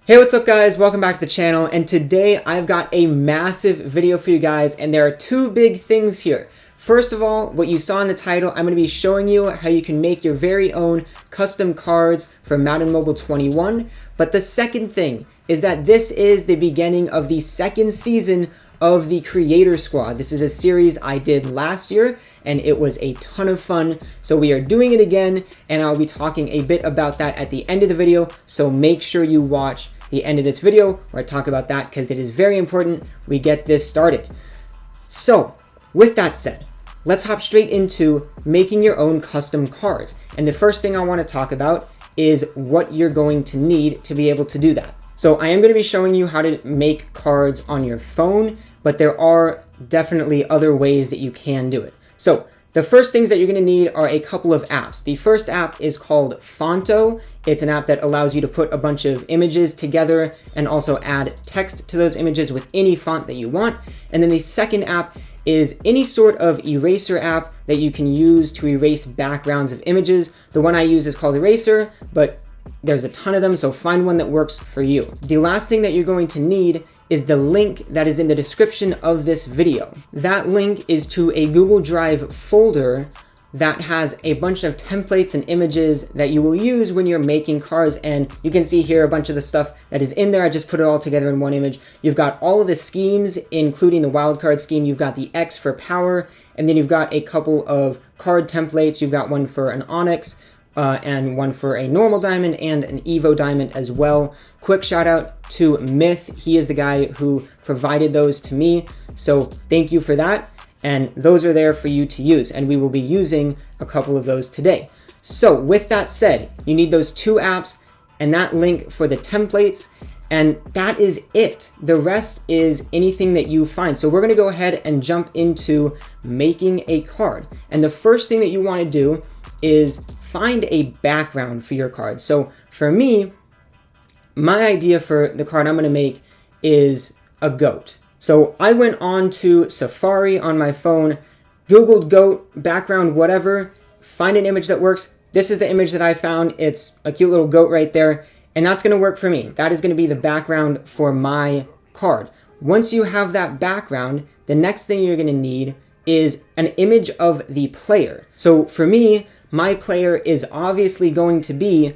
Hey, what's up guys? Welcome back to the channel, and today I've got a massive video for you guys, and there are two big things here. First of all, what you saw in the title, I'm going to be showing you how you can make your very own custom cards for Madden Mobile 21, but the second thing is that this is the beginning of the second season of the Creator Squad. This is a series I did last year, and it was a ton of fun, so we are doing it again, and I'll be talking a bit about that at the end of the video, so make sure you watch the end of this video where I talk about that because it is very important we get this started. So with that said, let's hop straight into making your own custom cards. And the first thing I want to talk about is what you're going to need to be able to do that. So I am going to be showing you how to make cards on your phone, but there are definitely other ways that you can do it. So the first things that you're going to need are a couple of apps. The first app is called Fonto. It's an app that allows you to put a bunch of images together and also add text to those images with any font that you want. And then the second app is any sort of eraser app that you can use to erase backgrounds of images. The one I use is called Eraser, but there's a ton of them, so find one that works for you. The last thing that you're going to need is the link that is in the description of this video. That link is to a Google Drive folder that has a bunch of templates and images that you will use when you're making cards, and you can see here a bunch of the stuff that is in there. I just put it all together in one image. You've got all of the schemes, including the wildcard scheme. You've got the X for power, and then you've got a couple of card templates. You've got one for an Onyx, and one for a normal diamond and an Evo diamond as well. Quick shout out to Myth. He is the guy who provided those to me. So thank you for that. And those are there for you to use. And we will be using a couple of those today. So with that said, you need those two apps and that link for the templates. And that is it. The rest is anything that you find. So we're going to go ahead and jump into making a card. And the first thing that you want to do is find a background for your card. So for me, my idea for the card I'm going to make is a goat. So I went on to Safari on my phone, Googled goat, background, whatever, find an image that works. This is the image that I found. It's a cute little goat right there, and that's going to work for me. That is going to be the background for my card. Once you have that background, the next thing you're going to need is an image of the player. So for me, my player is obviously going to be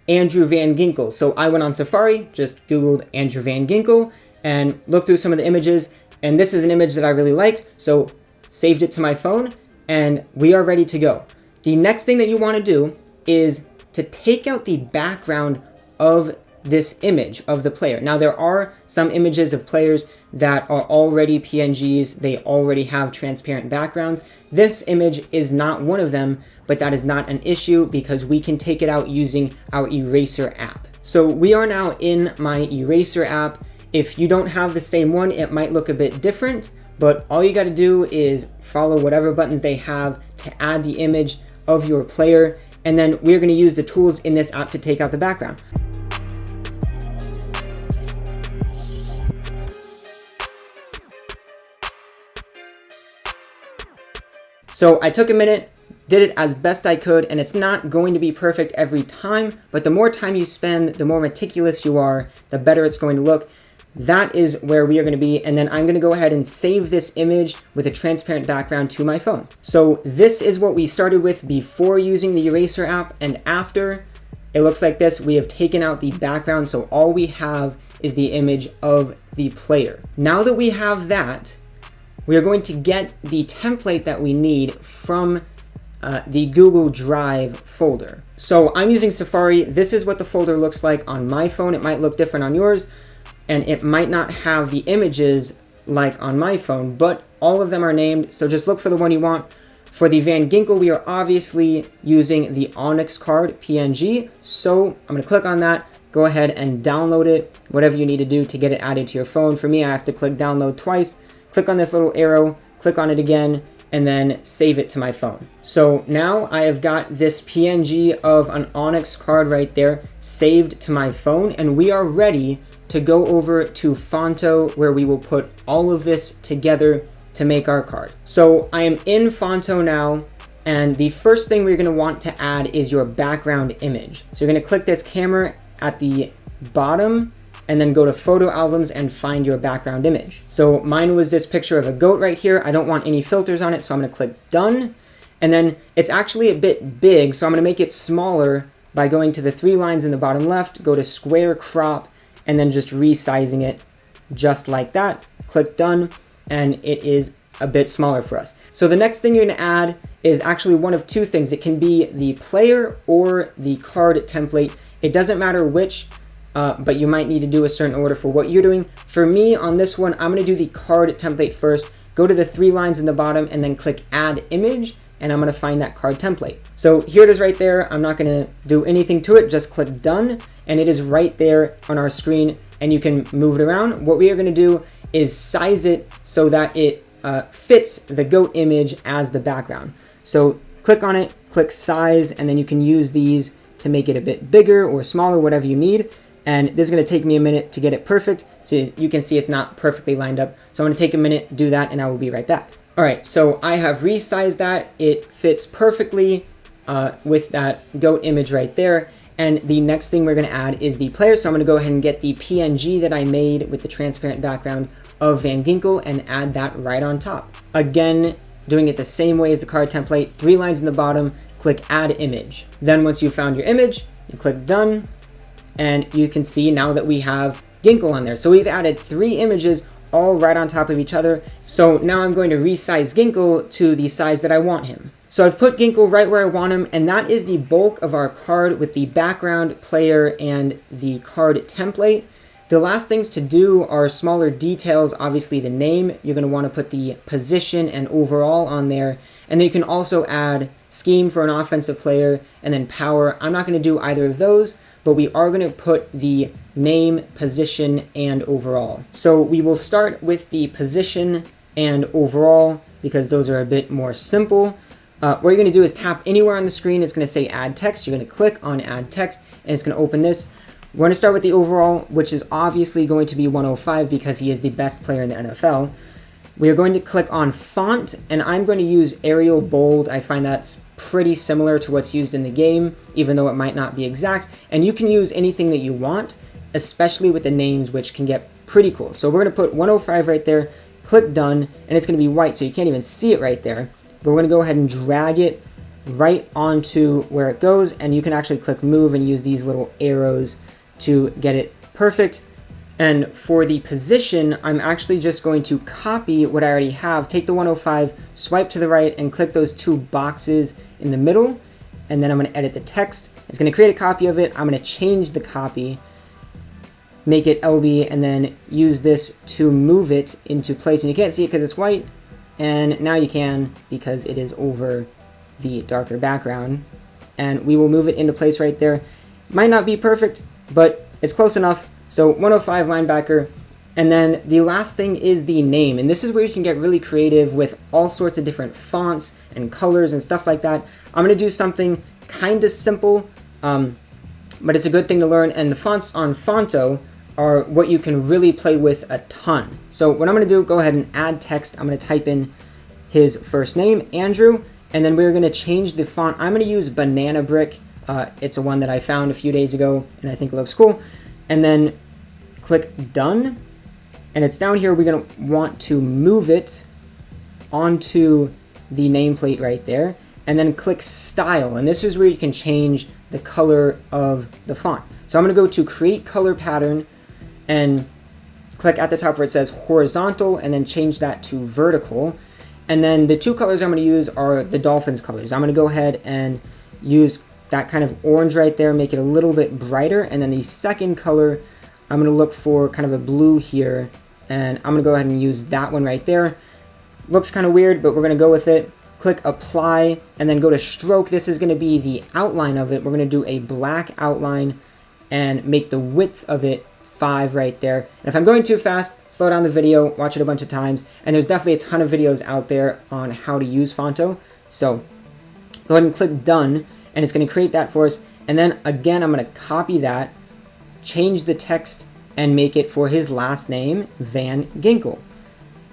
Andrew Van Ginkel. So I went on Safari, just Googled Andrew Van Ginkel, and looked through some of the images, and this is an image that I really liked, so saved it to my phone, and we are ready to go. The next thing that you want to do is to take out the background of this image of the player. Now there are some images of players that are already PNGs, they already have transparent backgrounds. This image is not one of them, but that is not an issue because we can take it out using our Eraser app. So we are now in my Eraser app. If you don't have the same one, it might look a bit different, but all you got to do is follow whatever buttons they have to add the image of your player, and then we're going to use the tools in this app to take out the background. So I took a minute, did it as best I could, and it's not going to be perfect every time, but the more time you spend, the more meticulous you are, the better it's going to look. That is where we are going to be, and then I'm going to go ahead and save this image with a transparent background to my phone. So this is what we started with before using the Eraser app, and after, it looks like this. We have taken out the background, so all we have is the image of the player. Now that we have that, we are going to get the template that we need from the Google Drive folder. So I'm using Safari. This is what the folder looks like on my phone. It might look different on yours, and it might not have the images like on my phone, but all of them are named, so just look for the one you want. For the Van Ginkel, we are obviously using the Onyx card PNG, so I'm going to click on that, go ahead and download it, whatever you need to do to get it added to your phone. For me, I have to click download twice, click on this little arrow, click on it again, and then save it to my phone. So now I have got this PNG of an Onyx card right there saved to my phone, and we are ready to go over to Fonto, where we will put all of this together to make our card. So I am in Fonto now, and the first thing we're going to want to add is your background image. So you're going to click this camera at the bottom and then go to photo albums and find your background image. So mine was this picture of a goat right here. I don't want any filters on it, so I'm going to click done. And then it's actually a bit big, so I'm going to make it smaller by going to the 3 lines in the bottom left, go to square crop, and then just resizing it just like that. Click done, and it is a bit smaller for us. So the next thing you're going to add is actually one of 2 things. It can be the player or the card template. It doesn't matter which, but you might need to do a certain order for what you're doing. For me, on this one, I'm going to do the card template first. Go to the 3 lines in the bottom and then click add image, and I'm going to find that card template. So here it is right there. I'm not going to do anything to it. Just click done, and it is right there on our screen, and you can move it around. What we are going to do is size it so that it fits the goat image as the background. So click on it, click size, and then you can use these to make it a bit bigger or smaller, whatever you need. And this is going to take me a minute to get it perfect. So you can see it's not perfectly lined up. So I'm going to take a minute to do that, and I will be right back. All right, so I have resized that. It fits perfectly with that goat image right there. And the next thing we're going to add is the player. So I'm going to go ahead and get the PNG that I made with the transparent background of Van Ginkel and add that right on top. Again, doing it the same way as the card template, 3 lines in the bottom, click add image. Then once you've found your image, you click done, and you can see now that we have Ginkel on there. So we've added 3 images all right on top of each other. So now I'm going to resize Ginkel to the size that I want him. So I've put Ginkel right where I want him, and that is the bulk of our card with the background, player, and the card template. The last things to do are smaller details. Obviously the name, you're going to want to put the position and overall on there. And then you can also add scheme for an offensive player and then power. I'm not going to do either of those, but we are going to put the name, position, and overall. So we will start with the position and overall because those are a bit more simple. What you're going to do is tap anywhere on the screen. It's going to say add text. You're going to click on add text, and it's going to open this. We're going to start with the overall, which is obviously going to be 105 because he is the best player in the NFL. We are going to click on font, and I'm going to use Arial Bold. I find that's pretty similar to what's used in the game, even though it might not be exact. And you can use anything that you want, especially with the names, which can get pretty cool. So we're going to put 105 right there, click done, and it's going to be white, so you can't even see it right there. But we're going to go ahead and drag it right onto where it goes, and you can actually click move and use these little arrows to get it perfect. And for the position, I'm actually just going to copy what I already have, take the 105, swipe to the right, and click those 2 boxes in the middle, and then I'm going to edit the text. It's going to create a copy of it. I'm going to change the copy, make it LB, and then use this to move it into place. And you can't see it because it's white, and now you can because it is over the darker background. And we will move it into place right there. Might not be perfect, but it's close enough. So 105 linebacker. And then the last thing is the name. And this is where you can get really creative with all sorts of different fonts and colors and stuff like that. I'm going to do something kind of simple, but it's a good thing to learn. And the fonts on Fonto are what you can really play with a ton. So what I'm going to do, go ahead and add text. I'm going to type in his first name, Andrew, and then we're going to change the font. I'm going to use Banana Brick. It's a one that I found a few days ago, and I think it looks cool. And then click done, and it's down here. We're going to want to move it onto the nameplate right there, and then click style, and this is where you can change the color of the font. So I'm going to go to create color pattern and click at the top where it says horizontal, and then change that to vertical. And then the 2 colors I'm going to use are the Dolphins colors. I'm going to go ahead and use that kind of orange right there, make it a little bit brighter. And then the second color, I'm going to look for kind of a blue here, and I'm going to go ahead and use that one right there. Looks kind of weird, but we're going to go with it. Click apply, and then go to stroke. This is going to be the outline of it. We're going to do a black outline and make the width of it 5 right there. And if I'm going too fast, slow down the video, watch it a bunch of times. And there's definitely a ton of videos out there on how to use Fonto. So go ahead and click done, and it's going to create that for us. And then again, I'm going to copy that, change the text, and make it for his last name, Van Ginkel.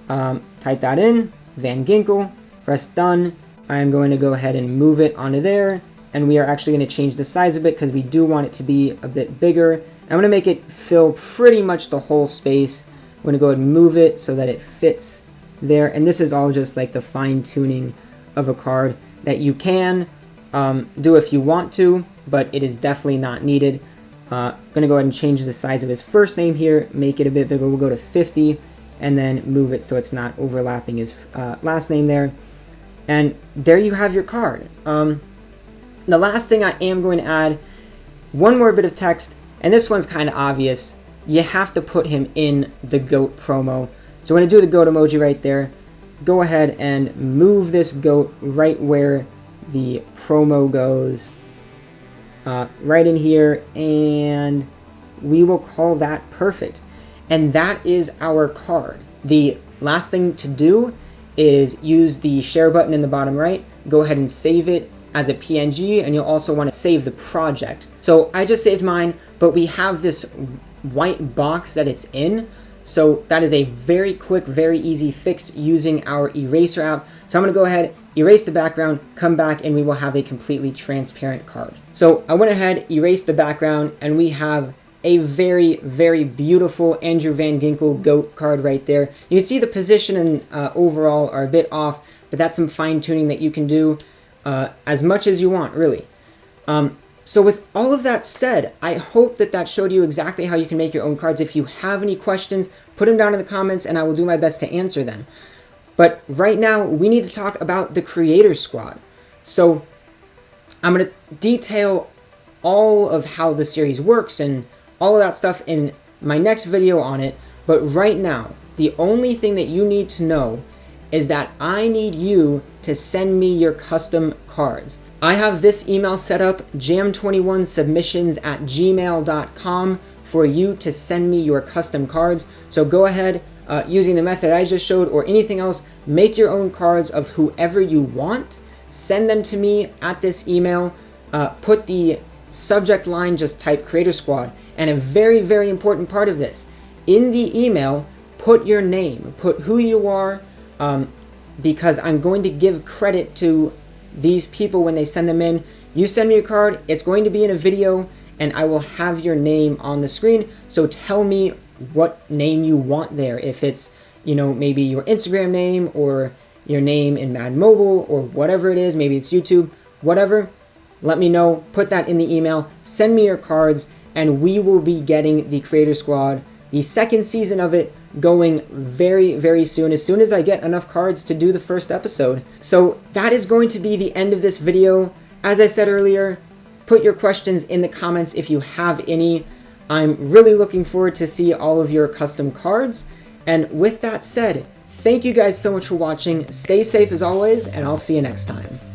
Type that in, Van Ginkel, press done. I'm going to go ahead and move it onto there. And we are actually going to change the size of it because we do want it to be a bit bigger. I'm going to make it fill pretty much the whole space. I'm going to go ahead and move it so that it fits there. And this is all just like the fine tuning of a card that you can do if you want to, but it is definitely not needed. I'm going to go ahead and change the size of his first name here, make it a bit bigger. We'll go to 50 and then move it so it's not overlapping his last name there. And there you have your card. The last thing I am going to add, one more bit of text, and this one's kind of obvious. You have to put him in the GOAT promo. So when I do the GOAT emoji right there, go ahead and move this GOAT right where the promo goes. Right in here, and we will call that perfect. And that is our card. The last thing to do is use the share button in the bottom right. Go ahead and save it as a PNG, and you'll also want to save the project. So I just saved mine, but we have this white box that it's in. So that is a very quick, very easy fix using our eraser app. So I'm going to go ahead, erase the background, come back, and we will have a completely transparent card. So I went ahead, erased the background, and we have a very, very beautiful Andrew Van Ginkel GOAT card right there. You can see the position and overall are a bit off, but that's some fine tuning that you can do as much as you want, really. So with all of that said, I hope that that showed you exactly how you can make your own cards. If you have any questions, put them down in the comments and I will do my best to answer them. But right now, we need to talk about the Creator Squad. So I'm going to detail all of how the series works and all of that stuff in my next video on it. But right now, the only thing that you need to know is that I need you to send me your custom cards. I have this email set up, jam21submissions@gmail.com, for you to send me your custom cards. So go ahead, using the method I just showed or anything else, make your own cards of whoever you want. Send them to me at this email. Put the subject line, just type Creator Squad. And a very, very important part of this, in the email, put your name, put who you are, because I'm going to give credit to these people when they send them in. You send me a card, it's going to be in a video, and I will have your name on the screen. So tell me what name you want there. If it's, you know, maybe your Instagram name or your name in Madden Mobile or whatever it is, maybe it's YouTube, whatever, let me know, put that in the email, send me your cards, and we will be getting the Creator Squad, the second season of it, going very, very soon as I get enough cards to do the first episode. So that is going to be the end of this video. As I said earlier, put your questions in the comments if you have any. I'm really looking forward to see all of your custom cards. And with that said, thank you guys so much for watching. Stay safe as always, and I'll see you next time.